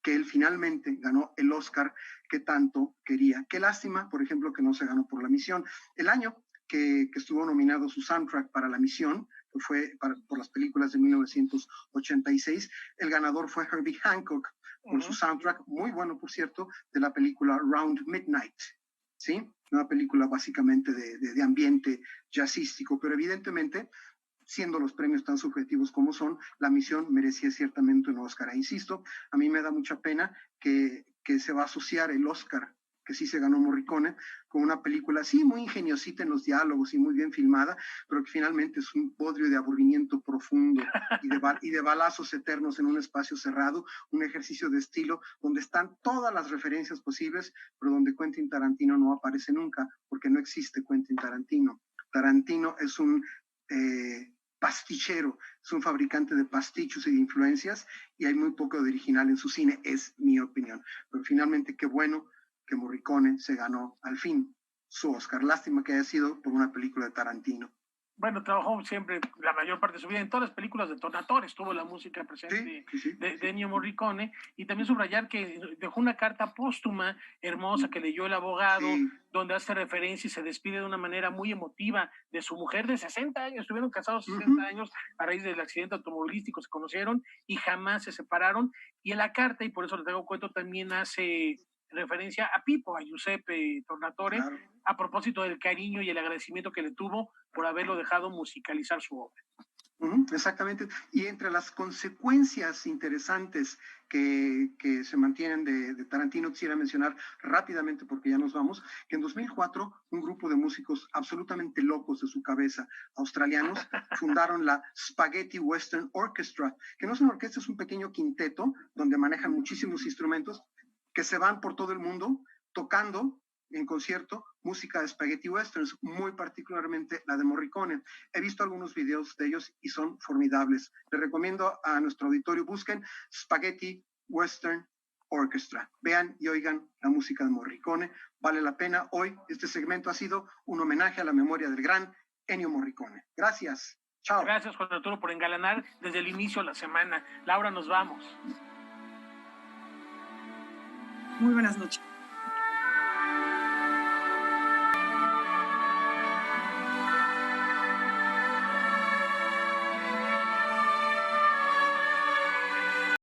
que él finalmente ganó el Oscar que tanto quería. Qué lástima, por ejemplo, que no se ganó por La Misión. El año que estuvo nominado su soundtrack para La Misión, que fue por las películas de 1986, el ganador fue Herbie Hancock por su soundtrack, muy bueno, por cierto, de la película Round Midnight, ¿sí? Una película básicamente de ambiente jazzístico, pero evidentemente, siendo los premios tan subjetivos como son, La Misión merecía ciertamente un Oscar. Insisto, a mí me da mucha pena que se va a asociar el Oscar que sí se ganó Morricone, con una película así muy ingeniosita en los diálogos y muy bien filmada, pero que finalmente es un bodrio de aburrimiento profundo y de balazos eternos en un espacio cerrado, un ejercicio de estilo donde están todas las referencias posibles, pero donde Quentin Tarantino no aparece nunca, porque no existe Quentin Tarantino. Tarantino es un pastichero, es un fabricante de pastichos y de influencias, y hay muy poco de original en su cine, es mi opinión. Pero finalmente, qué bueno que Morricone se ganó al fin su Oscar. Lástima que haya sido por una película de Tarantino. Bueno, trabajó siempre la mayor parte de su vida en todas las películas de Tornatore, estuvo la música presente de Ennio Morricone, y también subrayar que dejó una carta póstuma hermosa que leyó el abogado, donde hace referencia y se despide de una manera muy emotiva de su mujer de 60 años, estuvieron casados 60 años a raíz del accidente automovilístico, se conocieron y jamás se separaron, y en la carta, y por eso les traigo cuento, también hace referencia a Pipo, a Giuseppe Tornatore, a propósito del cariño y el agradecimiento que le tuvo por haberlo dejado musicalizar su obra. Exactamente, y entre las consecuencias interesantes que se mantienen de Tarantino, quisiera mencionar rápidamente, porque ya nos vamos, que en 2004 un grupo de músicos absolutamente locos de su cabeza, australianos, fundaron la Spaghetti Western Orchestra, que no es una orquesta, es un pequeño quinteto donde manejan muchísimos instrumentos que se van por todo el mundo tocando en concierto música de spaghetti westerns, muy particularmente la de Morricone. He visto algunos videos de ellos y son formidables. Les recomiendo a nuestro auditorio, busquen Spaghetti Western Orchestra. Vean y oigan la música de Morricone. Vale la pena. Hoy este segmento ha sido un homenaje a la memoria del gran Ennio Morricone. Gracias. Chao. Gracias, Juan Arturo, por engalanar desde el inicio de la semana. Laura, nos vamos. Muy buenas noches.